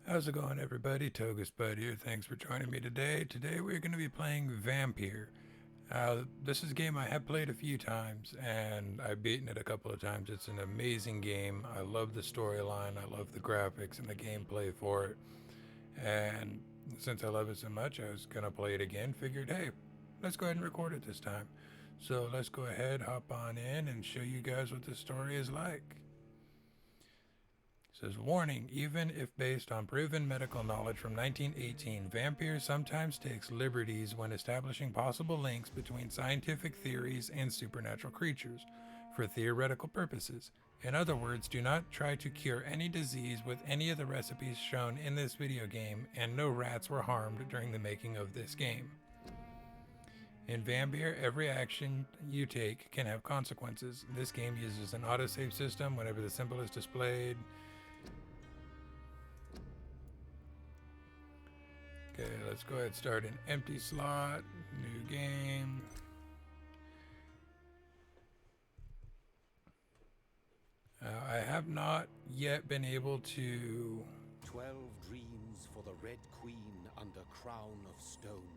How's it going, everybody? Togus Bud here. Thanks for joining me today. Today we're going to be playing Vampyr. This is a game I have played a few times, and I've beaten it a couple of times. It's an amazing game. I love the storyline, I love the graphics and the gameplay for it. And since I love it so much, I was going to play it again. Figured, hey, let's go ahead and record it this time. So let's go ahead, hop on in, and show you guys what the story is like. It says, warning, even if based on proven medical knowledge from 1918, Vampyr sometimes takes liberties when establishing possible links between scientific theories and supernatural creatures for theoretical purposes. In other words, do not try to cure any disease with any of the recipes shown in this video game, and no rats were harmed during the making of this game. In Vampyr, every action you take can have consequences. This game uses an autosave system whenever the symbol is displayed. Okay, let's go ahead and start an empty slot, new game. I have not yet been able to... 12 dreams for the Red Queen under crown of stone.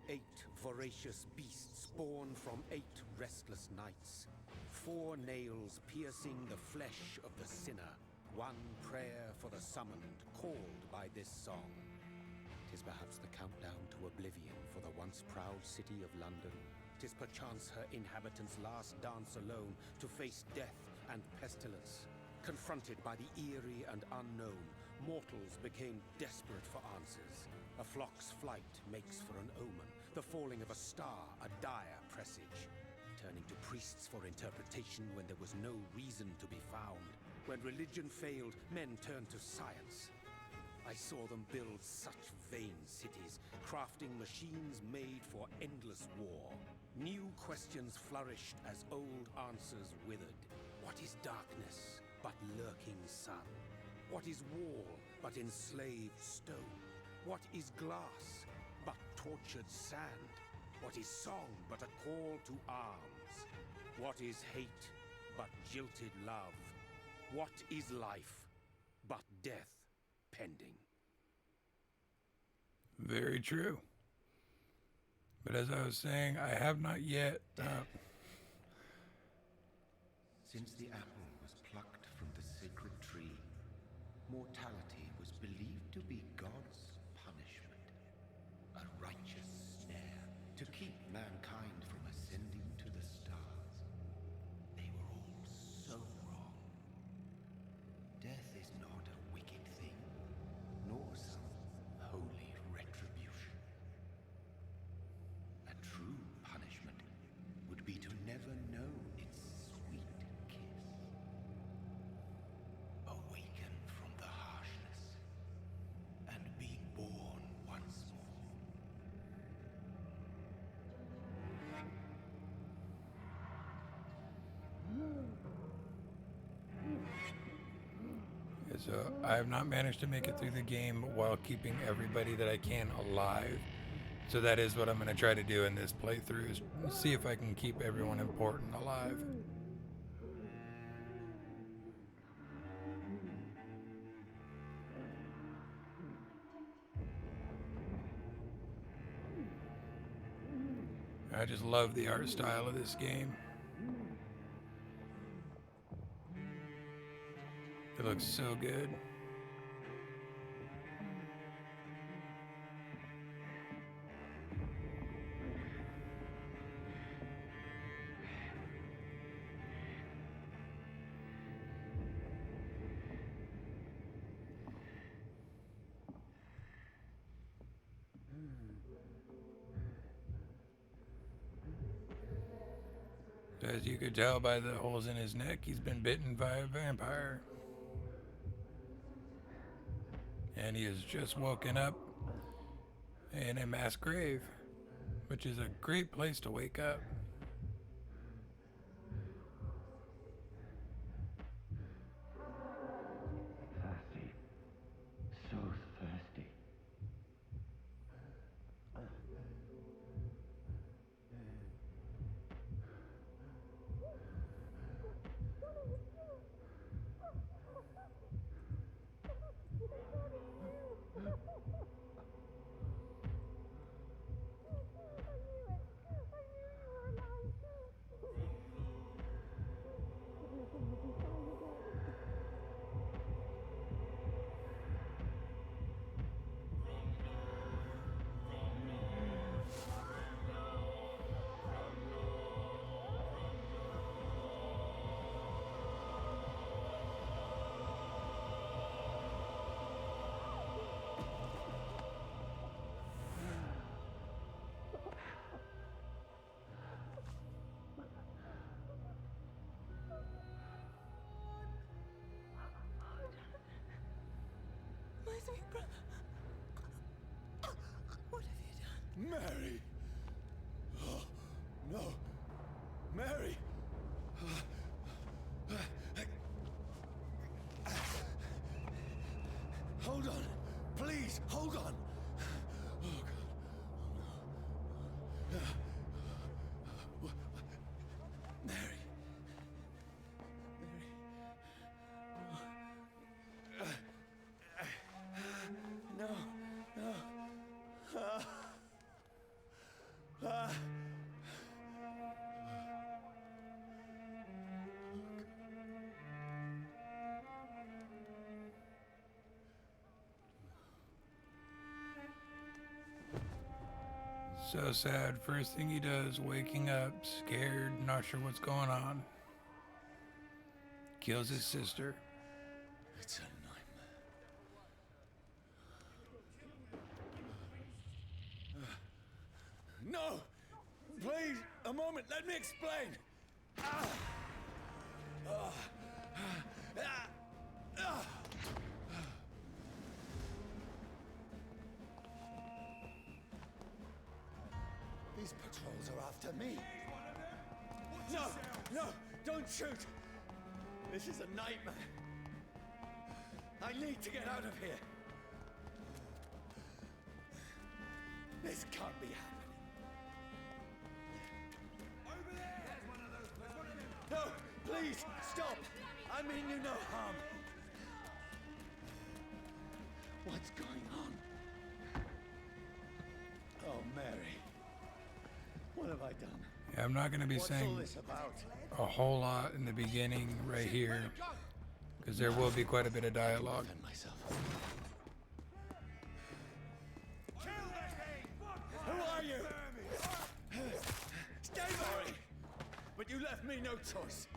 8 voracious beasts born from 8 restless nights. 4 nails piercing the flesh of the sinner. 1 prayer for the summoned, called by this song. 'Tis perhaps the countdown to oblivion for the once proud city of London. 'Tis perchance her inhabitants' last dance alone to face death and pestilence. Confronted by the eerie and unknown, mortals became desperate for answers. A flock's flight makes for an omen, the falling of a star a dire presage. Turning to priests for interpretation when there was no reason to be found. When religion failed, men turned to science. I saw them build such vain cities, crafting machines made for endless war. New questions flourished as old answers withered. What is darkness but lurking sun? What is wall but enslaved stone? What is glass but tortured sand? What is song but a call to arms? What is hate but jilted love? What is life but death pending? Very true. But as I was saying, I have not yet... Since the apple was plucked from the sacred tree, mortality was believed to be God's punishment, a righteous snare to keep mankind from ascending to the stars. They were all so wrong. Death is not a wicked thing, nor some holy retribution. A true punishment would be to never know its sweet kiss. Awaken from the harshness and be born once more. So I have not managed to make it through the game while keeping everybody that I can alive. So that is what I'm going to try to do in this playthrough, is see if I can keep everyone important alive. I just love the art style of this game. It looks so good. As you could tell by the holes in his neck, he's been bitten by a vampire. And he has just woken up in a mass grave, which is a great place to wake up. Thirsty. So thirsty. Hold on. Please, hold on. Oh, God. Mary. No. No. So sad. First thing he does, waking up, scared, not sure what's going on. Kills his sister. It's a nightmare. No! Please, a moment, let me explain! These patrols are after me. No! No! Don't shoot! This is a nightmare. I need to get out of here. This can't be happening. Over there! There's one of those. There's one of them. No! Please! Stop! I mean you no harm. What's going on? Oh, Mary. What have I done? Yeah, I'm not going to be What's all saying this about? a whole lot in the beginning right here, because there will be quite a bit of dialogue. Defend myself. Who are you? Stay back! But you left me no choice.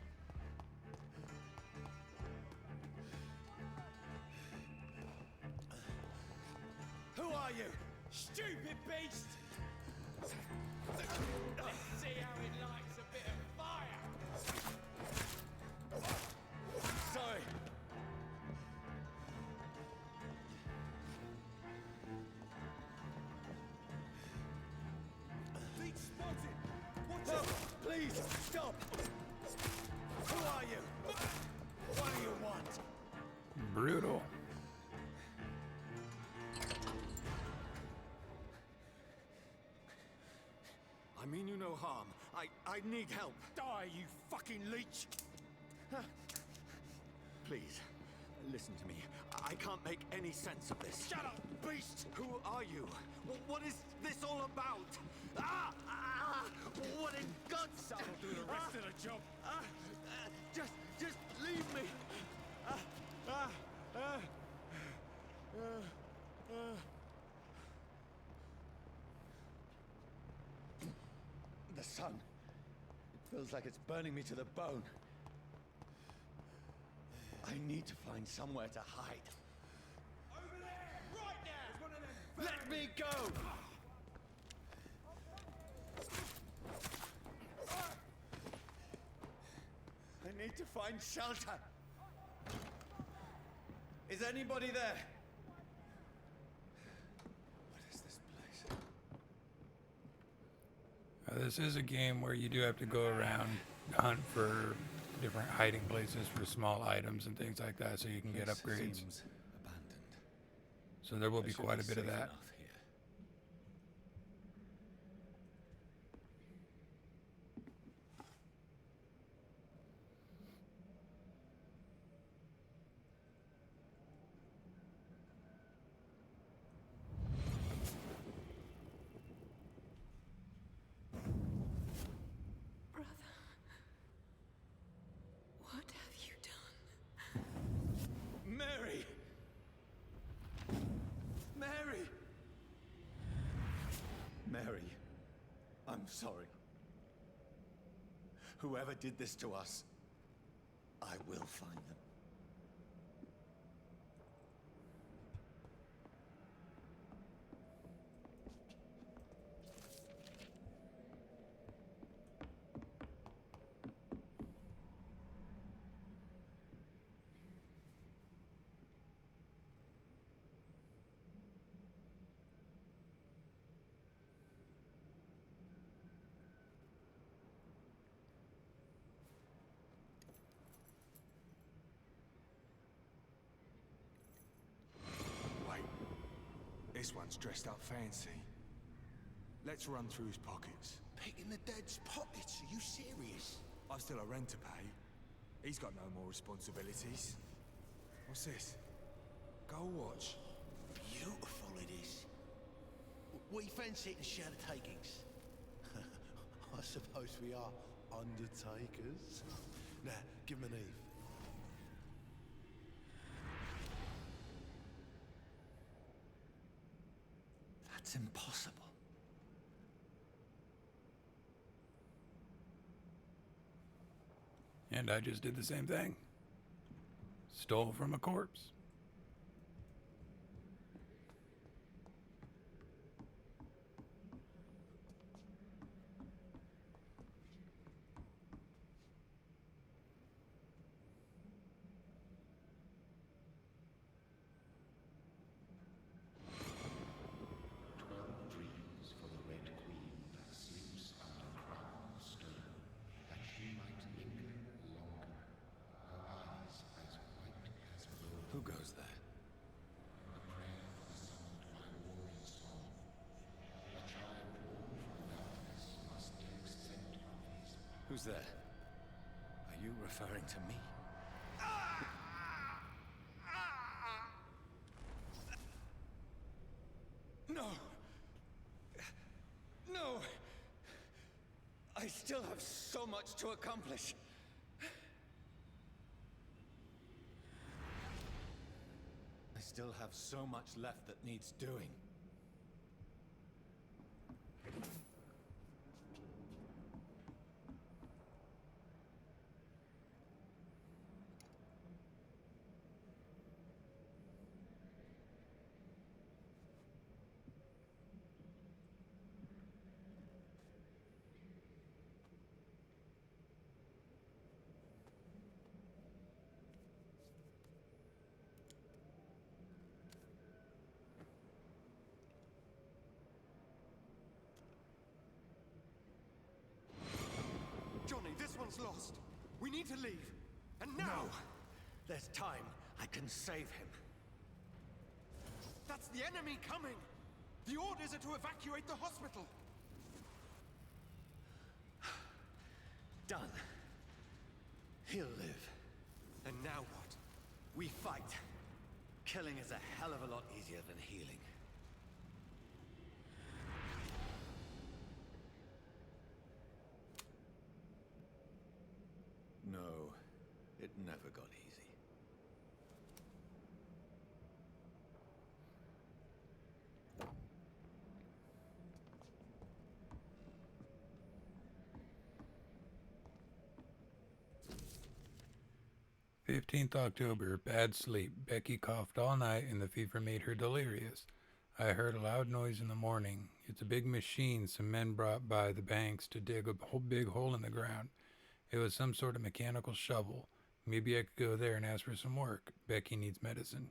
Who are you? Stupid beast! Let's see how it likes a bit of fire! Sorry. Beat spotted! No, please, stop! Who are you? What do you want? Brutal. I mean you no harm. I need help. Die, you fucking leech! Please, listen to me. I can't make any sense of this. Shut up, beast! Who are you? What is this all about? What in God's name? I'll do the rest of the job. Just leave me. The sun. It feels like it's burning me to the bone. I need to find somewhere to hide. Over there! Right now! One of them. Let me go! I need to find shelter. Is anybody there? What is this place? This is a game where you do have to go around, hunt for different hiding places for small items and things like that so you can get upgrades. Seems abandoned. So there will I be should quite a be bit of safe that. enough here. Brother, what have you done? Mary! Mary! Mary, I'm sorry. Whoever did this to us, I will find them. This one's dressed up fancy. Let's run through his pockets. Picking the dead's pockets? Are you serious? I've still a rent to pay. He's got no more responsibilities. What's this? Gold watch. Beautiful it is. We fancy it and share the takings. I suppose we are undertakers. Now, give him an Eve. That's impossible. And I just did the same thing. Stole from a corpse. Dreams for the Red Queen that sleeps under crown of stone, that she might linger longer, her eyes as white as wool. Who goes there? A prayer summoned by warring song. A child born from darkness must take scent of his path. Who's there? Are you referring to me? No! No! I still have so much to accomplish. I still have so much left that needs doing. Johnny, this one's lost. We need to leave. And now! No! There's time. I can save him. That's the enemy coming! The orders are to evacuate the hospital! Done. He'll live. And now what? We fight. Killing is a hell of a lot easier than healing. No, it never got easy. October, bad sleep. Becky coughed all night and the fever made her delirious. I heard a loud noise in the morning. It's a big machine some men brought by the banks to dig a whole big hole in the ground. It was some sort of mechanical shovel. Maybe I could go there and ask for some work. Becky needs medicine.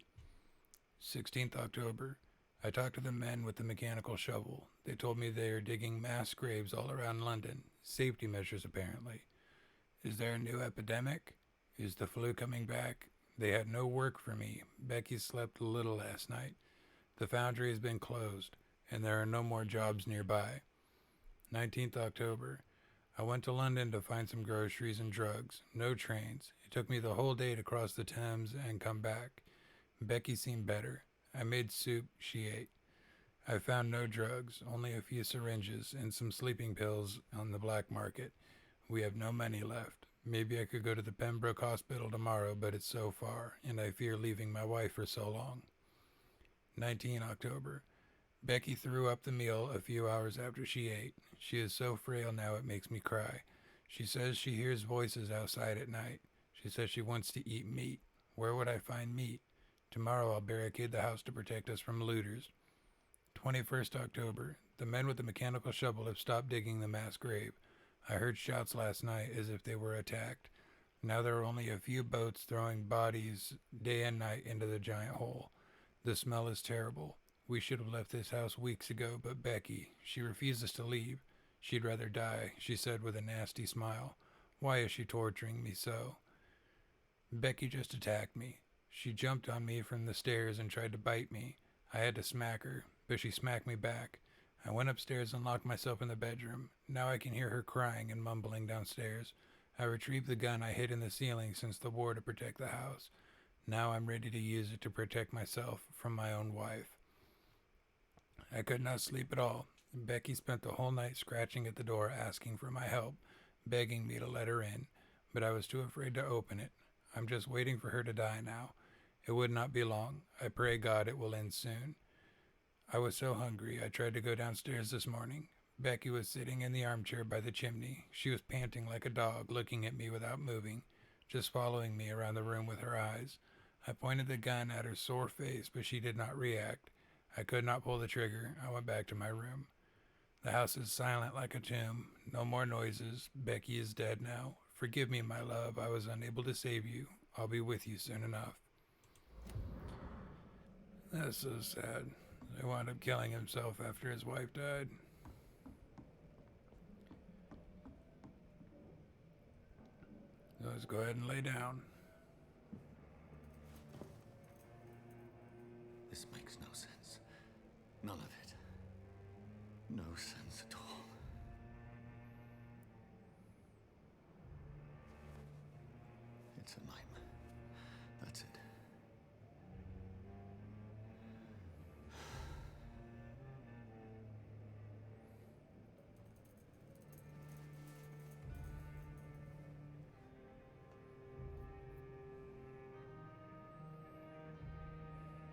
16th October. I talked to the men with the mechanical shovel. They told me they are digging mass graves all around London. Safety measures, apparently. Is there a new epidemic? Is the flu coming back? They had no work for me. Becky slept little last night. The foundry has been closed, and there are no more jobs nearby. 19th October. I went to London to find some groceries and drugs. No trains. It took me the whole day to cross the Thames and come back. Becky seemed better. I made soup. She ate. I found no drugs, only a few syringes and some sleeping pills on the black market. We have no money left. Maybe I could go to the Pembroke Hospital tomorrow, but it's so far, and I fear leaving my wife for so long. 19 October. Becky threw up the meal a few hours after she ate. She is so frail now it makes me cry. She says she hears voices outside at night. She says she wants to eat meat. Where would I find meat? Tomorrow I'll barricade the house to protect us from looters. 21st October. The men with the mechanical shovel have stopped digging the mass grave. I heard shouts last night as if they were attacked. Now there are only a few boats throwing bodies day and night into the giant hole. The smell is terrible. We should have left this house weeks ago, but Becky, she refuses to leave. She'd rather die, she said with a nasty smile. Why is she torturing me so? Becky just attacked me. She jumped on me from the stairs and tried to bite me. I had to smack her, but she smacked me back. I went upstairs and locked myself in the bedroom. Now I can hear her crying and mumbling downstairs. I retrieved the gun I hid in the ceiling since the war to protect the house. Now I'm ready to use it to protect myself from my own wife. I could not sleep at all. Becky spent the whole night scratching at the door asking for my help, begging me to let her in, but I was too afraid to open it. I'm just waiting for her to die now. It would not be long. I pray God it will end soon. I was so hungry I tried to go downstairs this morning. Becky was sitting in the armchair by the chimney. She was panting like a dog, looking at me without moving, just following me around the room with her eyes. I pointed the gun at her sore face, but she did not react. I could not pull the trigger. I went back to my room. The house is silent like a tomb. No more noises. Becky is dead now. Forgive me, my love. I was unable to save you. I'll be with you soon enough. That's so sad. He wound up killing himself after his wife died. So let's go ahead and lay down. This makes no sense. None of it. No sense at all. It's a nightmare. That's it.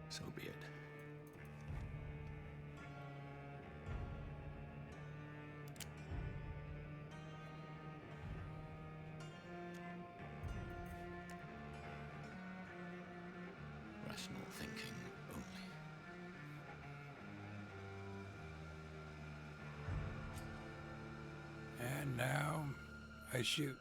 So be it. Rational thinking only. And now I shoot.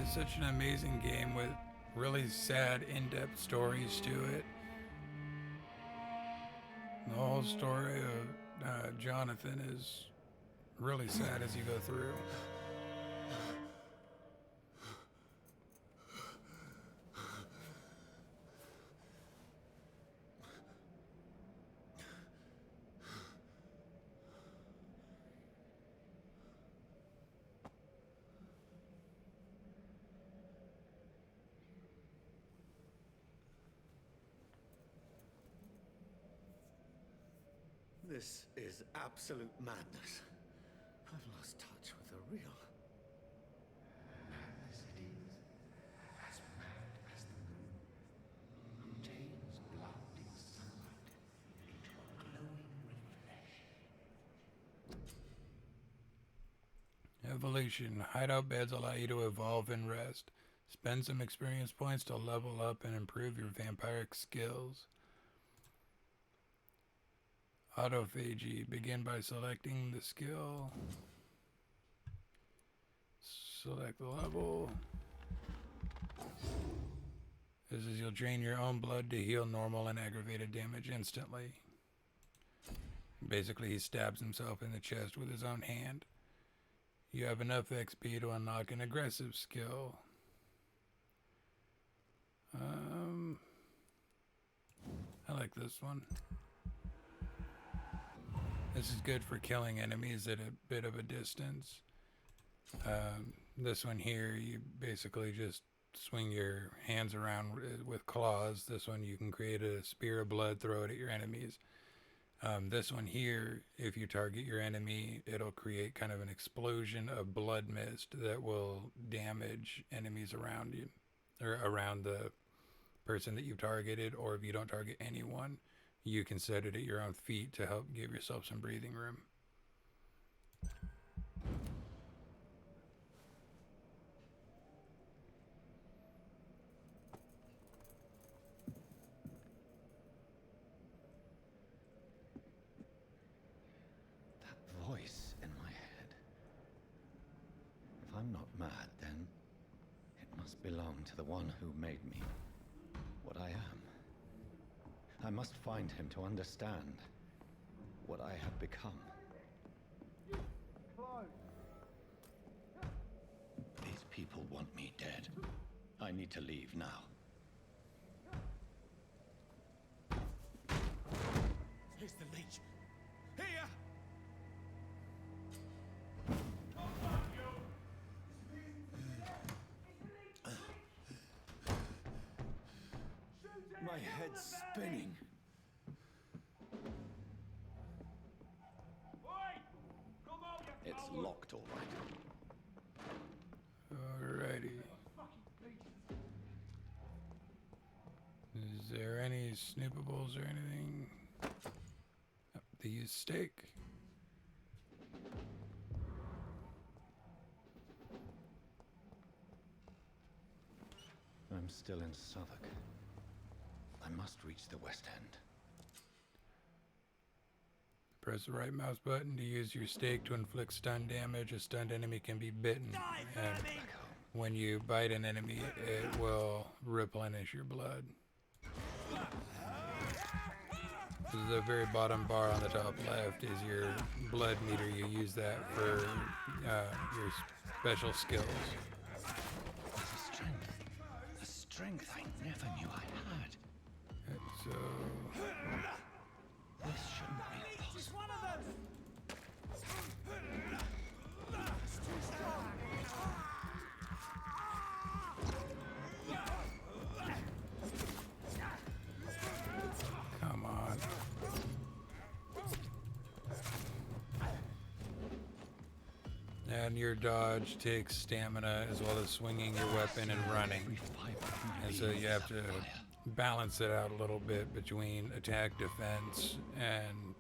It's such an amazing game with really sad, in-depth stories to it. The whole story of Jonathan is really sad as you go through. This is absolute madness. I've lost touch with the real. Madness it is, as mad as the moon, who turns blinding sunlight into a glowing reflection. Evolution. Hideout beds allow you to evolve and rest. Spend some experience points to level up and improve your vampiric skills. Autophagy. Begin by selecting the skill. Select the level. This is you'll drain your own blood to heal normal and aggravated damage instantly. Basically, he stabs himself in the chest with his own hand. You have enough XP to unlock an aggressive skill. I like this one. This is good for killing enemies at a bit of a distance. This one here, you basically just swing your hands around with claws. This one you can create a spear of blood, throw it at your enemies. This one here, if you target your enemy, it'll create kind of an explosion of blood mist that will damage enemies around you, or around the person that you've targeted, or if you don't target anyone, you can set it at your own feet to help give yourself some breathing room. That voice in my head. If I'm not mad, then it must belong to the one who made me what I am. I must find him to understand. become. These people want me dead. I need to leave now. Here's the leech. Here! My head's spinning. It's locked, all right. Alrighty. Is there any snoopables or anything? Oh, they use steak. I'm still in Southwark. I must reach the West End. Press the right mouse button to use your stake to inflict stun damage. A stunned enemy can be bitten. And when you bite an enemy, it will replenish your blood. This is the very bottom bar on the top left is your blood meter. You use that for your special skills. The strength I never knew I had. So This shouldn't be possible. come on. And your dodge takes stamina as well as swinging your weapon and running. And so you have to balance it out a little bit between attack, defense, and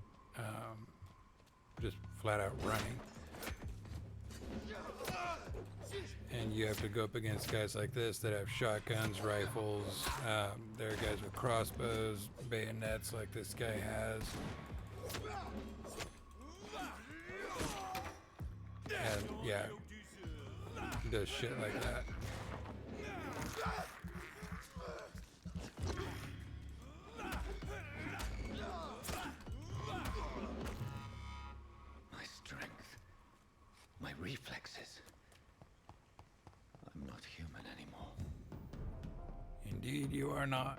just flat out running. And you have to go up against guys like this that have shotguns, rifles. There are guys with crossbows, bayonets like this guy has. And yeah, does shit like that. My strength, my reflexes. I'm not human anymore. Indeed, you are not.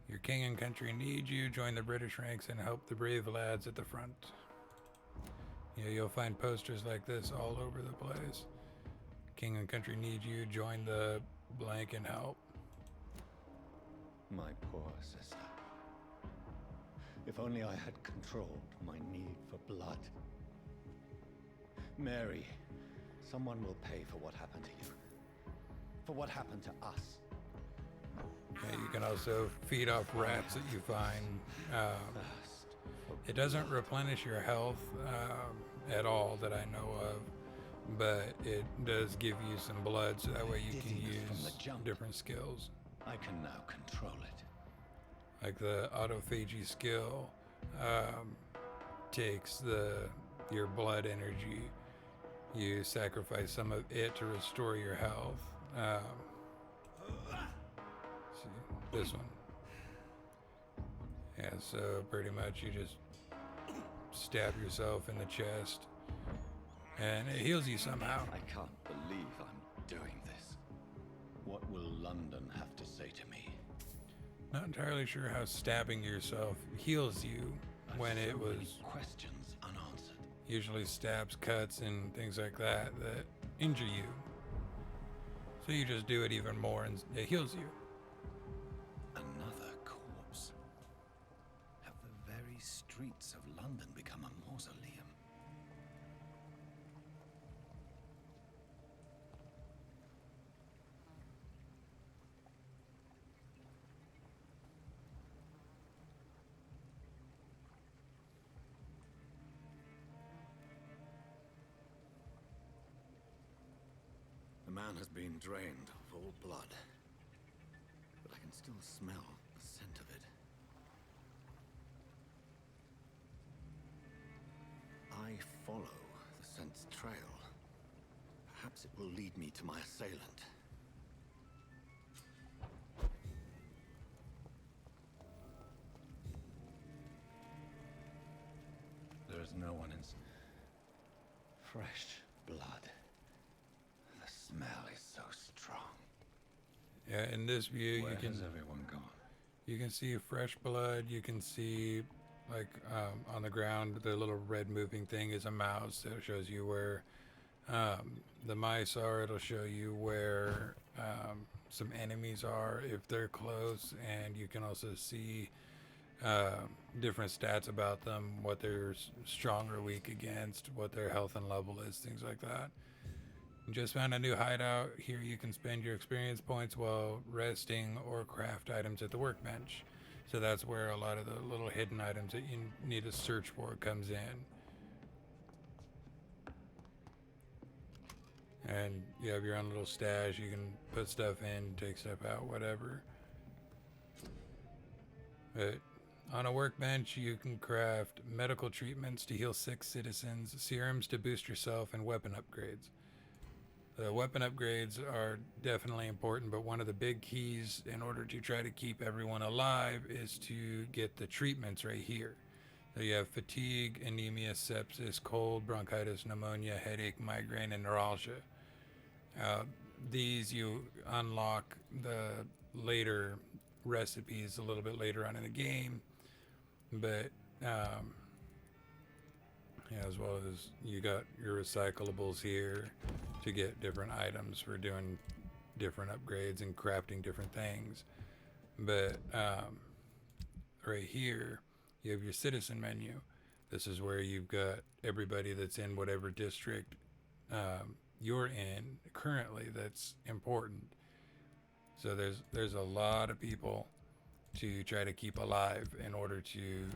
Your king and country need you. Join the British ranks and help the brave lads at the front. Yeah, you'll find posters like this all over the place. King and country need you. Join the blank and help. My poor sister. If only I had controlled my need for blood. Mary, someone will pay for what happened to you. For what happened to us. Yeah, you can also feed off rats that you find. First, It doesn't replenish your health at all that I know of, but it does give you some blood so that way you can use different skills. I can now control it. Like the autophagy skill takes your blood energy. You sacrifice some of it to restore your health. See, this one. Yeah, so pretty much you just stab yourself in the chest and it heals you somehow. I can't believe I'm doing this. What will London have to say to me? Not entirely sure how stabbing yourself heals you when it was Questions unanswered. usually stabs, cuts, and things like that injure you. So you just do it even more and it heals you. Another corpse. Have the very streets of London become a mausoleum? The man has been drained of all blood, but I can still smell the scent of it. I follow the scent's trail. Perhaps it will lead me to my assailant. There is no one in... Fresh blood. The smell is so strong. Yeah, in this view, Where you can has everyone gone? you can see fresh blood. You can see, like, on the ground, the little red moving thing is a mouse. That shows you where the mice are. It'll show you where some enemies are if they're close, and you can also see different stats about them, what they're strong or weak against, what their health and level is, things like that. Just found a new hideout. Here you can spend your experience points while resting or craft items at the workbench. So that's where a lot of the little hidden items that you need to search for comes in. And you have your own little stash. You can put stuff in, take stuff out, whatever. But on a workbench, you can craft medical treatments to heal sick citizens, serums to boost yourself, and weapon upgrades. The weapon upgrades are definitely important, but one of the big keys in order to try to keep everyone alive is to get the treatments right here. So you have fatigue, anemia, sepsis, cold, bronchitis, pneumonia, headache, migraine, and neuralgia. These you unlock the later recipes a little bit later on in the game, but yeah, as well as you got your recyclables here to get different items for doing different upgrades and crafting different things. But right here you have your citizen menu. This is where you've got everybody that's in whatever district you're in currently that's important. So there's a lot of people to try to keep alive in order to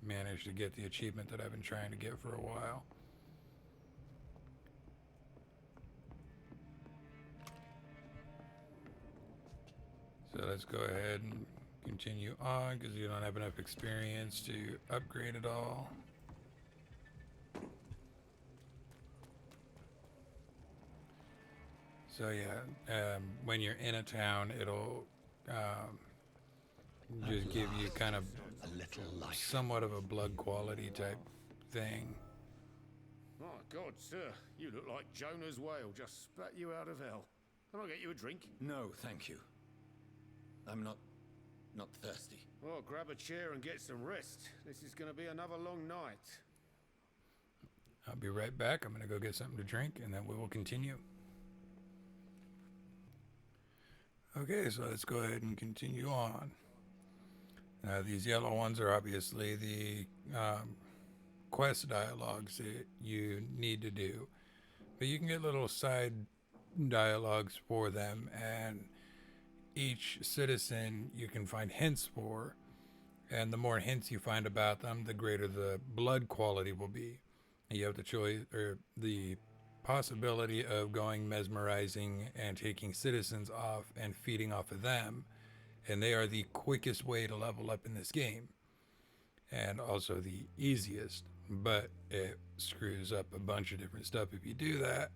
manage to get the achievement that I've been trying to get for a while. So let's go ahead and continue on because you don't have enough experience to upgrade it all. So yeah, when you're in a town, it'll just give you kind of A little life. somewhat of a blood quality type thing. My God, sir, you look like Jonah's whale just spat you out of hell. Can I get you a drink? No, thank you. I'm not thirsty. Well, grab a chair and get some rest. This is going to be another long night. I'll be right back. I'm going to go get something to drink and then we will continue. Okay, so let's go ahead and continue on. These yellow ones are obviously the quest dialogues that you need to do. But you can get little side dialogues for them, and each citizen you can find hints for. And the more hints you find about them, the greater the blood quality will be. And you have the choice, or the possibility of going mesmerizing and taking citizens off and feeding off of them, and they are the quickest way to level up in this game and also the easiest, but it screws up a bunch of different stuff if you do that.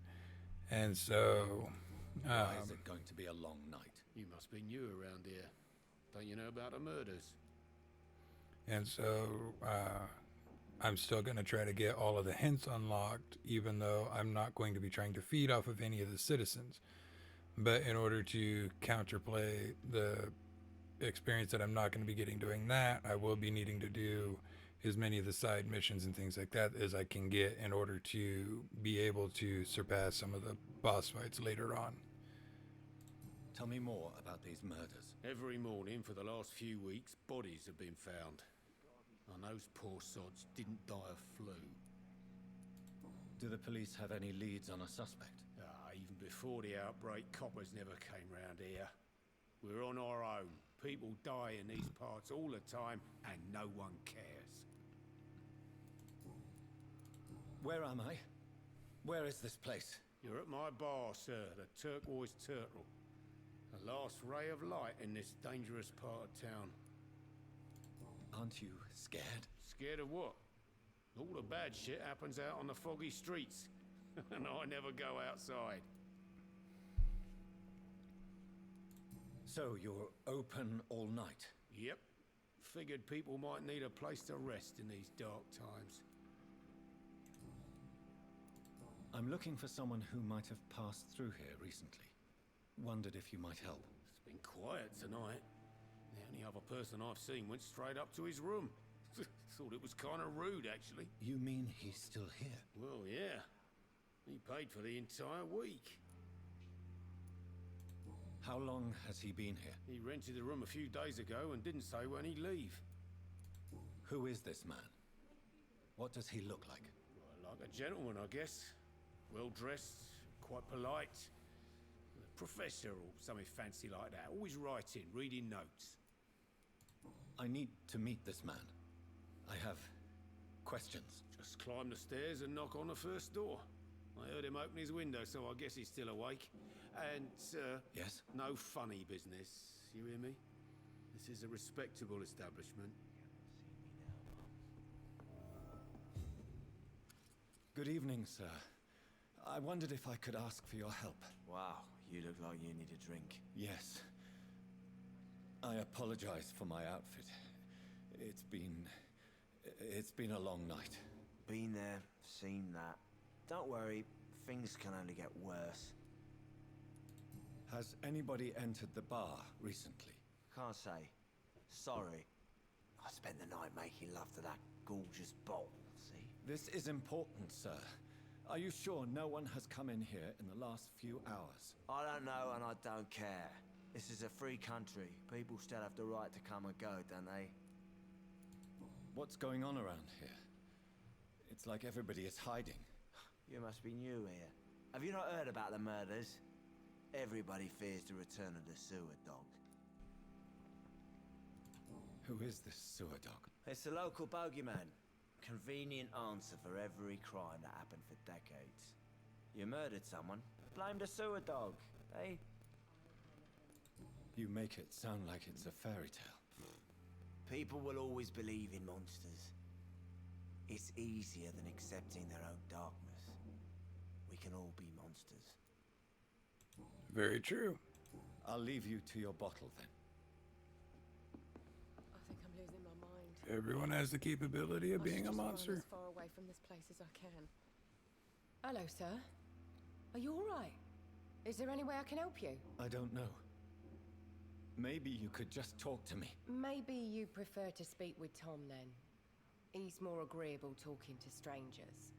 And so Why is it going to be a long night? You must be new around here. Don't you know about the murders? and so I'm still going to try to get all of the hints unlocked, even though I'm not going to be trying to feed off of any of the citizens. But in order to counterplay the experience that I'm not going to be getting doing that, I will be needing to do as many of the side missions and things like that as I can get in order to be able to surpass some of the boss fights later on. Tell me more about these murders. Every morning for the last few weeks, bodies have been found. And those poor sods didn't die of flu. Do the police have any leads on a suspect? Even before the outbreak, coppers never came round here. We're on our own. People die in these parts all the time, and no one cares. Where am I? Where is this place? You're at my bar, sir, the Turquoise Turtle. The last ray of light in this dangerous part of town. Aren't you scared? Scared of what? All the bad shit happens out on the foggy streets. and I never go outside. So you're open all night? Yep. Figured people might need a place to rest in these dark times. I'm looking for someone who might have passed through here recently. Wondered if you might help. It's been quiet tonight. The only other person I've seen went straight up to his room. Thought it was kind of rude, actually. You mean he's still here? Well, yeah. He paid for the entire week. How long has he been here? He rented the room a few days ago and didn't say when he'd leave. Who is this man? What does he look like? Well, like a gentleman, I guess. Well-dressed, quite polite. A professor or something fancy like that. Always writing, reading notes. I need to meet this man. I have questions. Just climb the stairs and knock on the first door. I heard him open his window, so I guess he's still awake. And, Yes? no funny business, you hear me? This is a respectable establishment. Good evening, sir. I wondered if I could ask for your help. Wow, you look like you need a drink. Yes. I apologize for my outfit. It's been a long night. Been there, seen that. Don't worry, things can only get worse. Has anybody entered the bar recently? Can't say. Sorry. I spent the night making love to that gorgeous bowl, see? This is important, sir. Are you sure no one has come in here in the last few hours? I don't know and I don't care. This is a free country. People still have the right to come and go, don't they? What's going on around here? It's like everybody is hiding. You must be new here. Have you not heard about the murders? Everybody fears the return of the sewer dog. Who is this sewer dog? It's the local bogeyman. Convenient answer for every crime that happened for decades. You murdered someone, blame the sewer dog. They... You make it sound like it's a fairy tale. People will always believe in monsters. It's easier than accepting their own darkness. We can all be monsters. Very true. I'll leave you to your bottle then. I think I'm losing my mind. Everyone has the capability of being a monster. As far away from this place as I can. Hello, sir. Are you all right? Is there any way I can help you? I don't know. Maybe you could just talk to me. Maybe you prefer to speak with Tom then. He's more agreeable talking to strangers.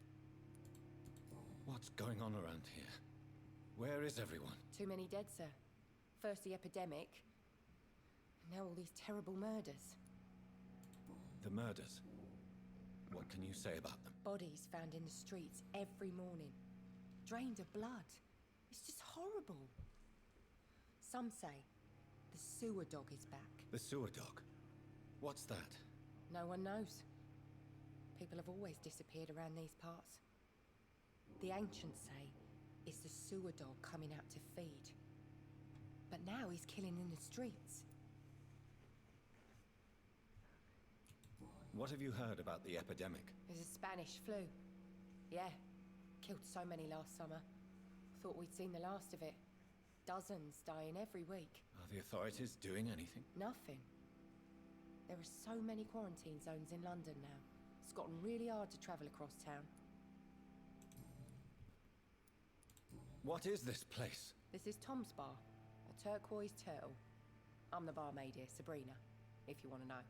What's going on around here? Where is everyone? Too many dead, sir. First the epidemic, now all these terrible murders. The murders. What can you say about them? Bodies found in the streets every morning. Drained of blood. It's just horrible. Some say the sewer dog is back. The sewer dog? What's that? No one knows. People have always disappeared around these parts. The ancients say it's the sewer dog coming out to feed. But now he's killing in the streets. What have you heard about the epidemic? There's a Spanish flu. Yeah. Killed so many last summer. Thought we'd seen the last of it. Dozens dying every week. Are the authorities doing anything? Nothing. There are so many quarantine zones in London now. It's gotten really hard to travel across town. What is this place? This is Tom's bar. A turquoise turtle. I'm the barmaid here, Sabrina, if you want to know.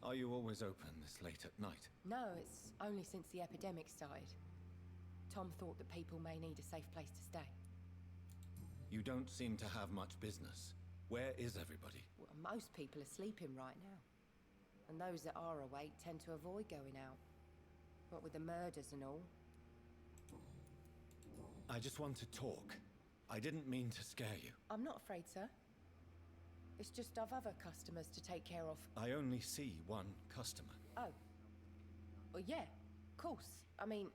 Are you always open this late at night? No, it's only since the epidemic started. Tom thought that people may need a safe place to stay. You don't seem to have much business. Where is everybody? Well, most people are sleeping right now. And those that are awake tend to avoid going out. What with the murders and all. I just want to talk. I didn't mean to scare you. I'm not afraid, sir. It's just I've other customers to take care of. I only see one customer. Oh. Well, yeah, of course. I mean,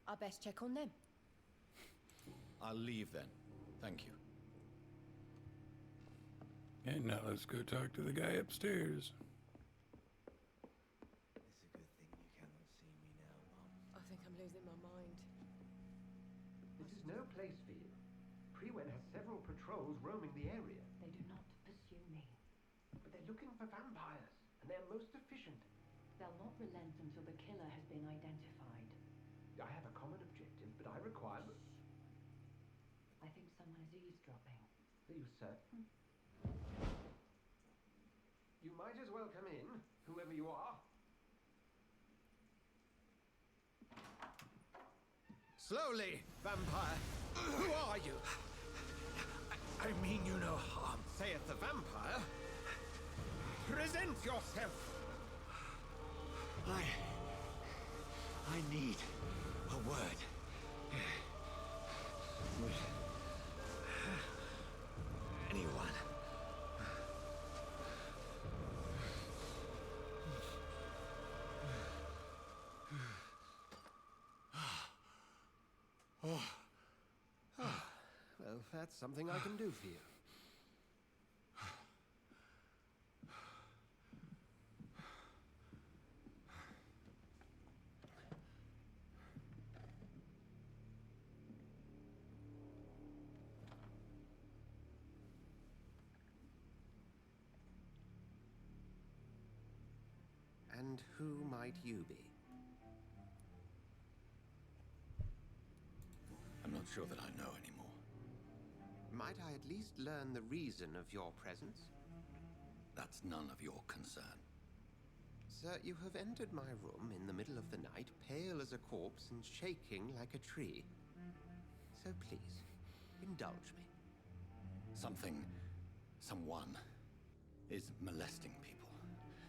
I best check on them. I'll leave then. Thank you. And now let's go talk to the guy upstairs. It's a good thing you cannot see me now, Mum. I think I'm losing my mind. This is no place for you. Priwen has several patrols roaming the area. They do not pursue me. But they're looking for vampires, and they're most efficient. They'll not relent until the killer has been identified. I have a common objective, but I require... I think someone is eavesdropping. Are you certain? You might as well come in, whoever you are. Slowly, vampire. Who are you? I mean you no harm. Saith the vampire. Present yourself. I need a word. With anyone. Well, that's something I can do for you. And who might you be? I'm not sure that I know anymore. Might I at least learn the reason of your presence? That's none of your concern. Sir, you have entered my room in the middle of the night, pale as a corpse and shaking like a tree. So please, indulge me. Someone is molesting people.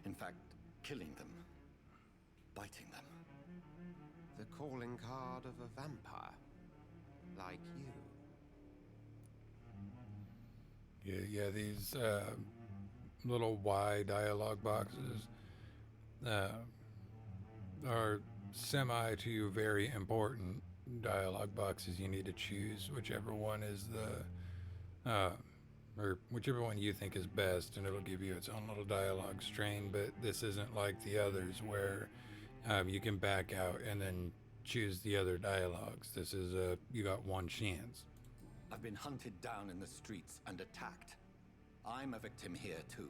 In fact, killing them. Biting them. The calling card of a vampire. Like you. Yeah, these little Y dialogue boxes are semi to very important dialogue boxes. You need to choose whichever one is or whichever one you think is best, and it'll give you its own little dialogue strain. But this isn't like the others where you can back out and then choose the other dialogues. This is you got one chance. I've been hunted down in the streets and attacked. I'm a victim here too.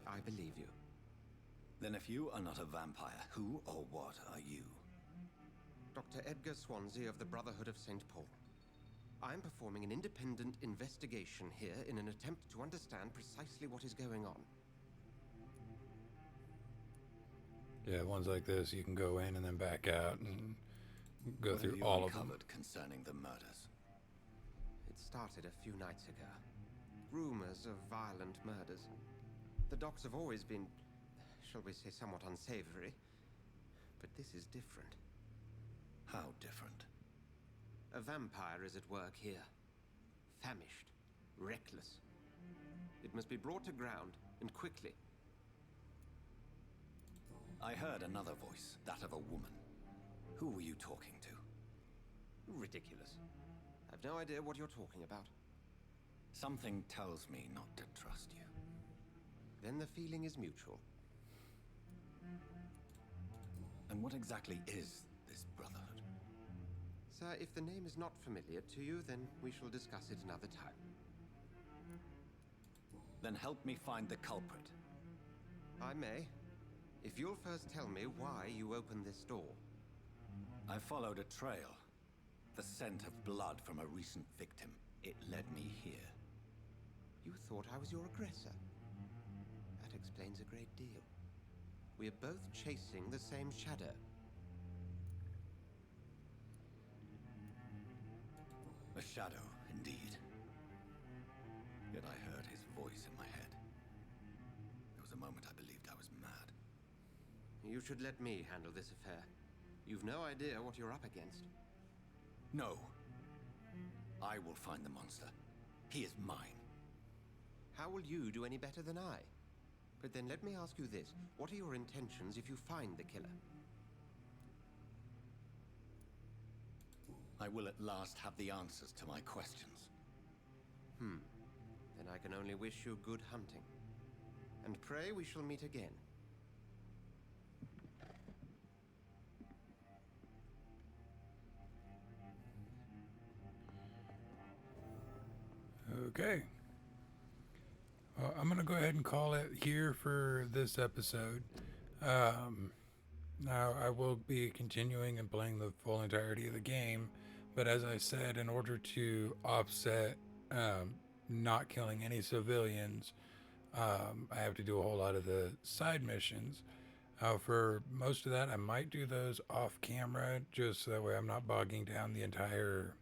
I believe you. Then if you are not a vampire, who or what are you? Dr. Edgar Swansea of the Brotherhood of St. Paul. I'm performing an independent investigation here in an attempt to understand precisely what is going on. Yeah, ones like this, you can go in and then back out and go through all of them. What have you uncovered concerning the murders? It started a few nights ago. Rumors of violent murders. The docks have always been, shall we say, somewhat unsavory. But this is different. How different? A vampire is at work here. Famished. Reckless. It must be brought to ground, and quickly. I heard another voice, that of a woman. Who were you talking to? Ridiculous. I've no idea what you're talking about. Something tells me not to trust you. Then the feeling is mutual. And what exactly is this brotherhood? Sir, if the name is not familiar to you, then we shall discuss it another time. Then help me find the culprit. I may. If you'll first tell me why you opened this door. I followed a trail. The scent of blood from a recent victim. It led me here. You thought I was your aggressor. That explains a great deal. We are both chasing the same shadow. A shadow, indeed. Yet I heard his voice in my head. There was a moment I believed I was mad. You should let me handle this affair. You've no idea what you're up against. No. I will find the monster. He is mine. How will you do any better than I? But then let me ask you this. What are your intentions if you find the killer? I will at last have the answers to my questions. Then I can only wish you good hunting. And pray we shall meet again. Okay. Well, I'm going to go ahead and call it here for this episode. Now, I will be continuing and playing the full entirety of the game, but as I said, in order to offset not killing any civilians, I have to do a whole lot of the side missions. For most of that, I might do those off camera, just so that way I'm not bogging down the entire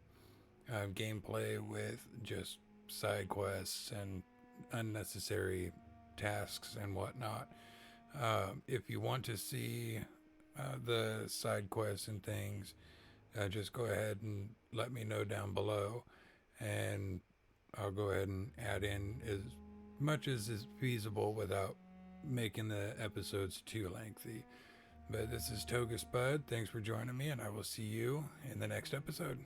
gameplay with just side quests and unnecessary tasks and whatnot. If you want to see the side quests and things, just go ahead and let me know down below, and I'll go ahead and add in as much as is feasible without making the episodes too lengthy. But this is Togus Bud. Thanks for joining me, and I will see you in the next episode.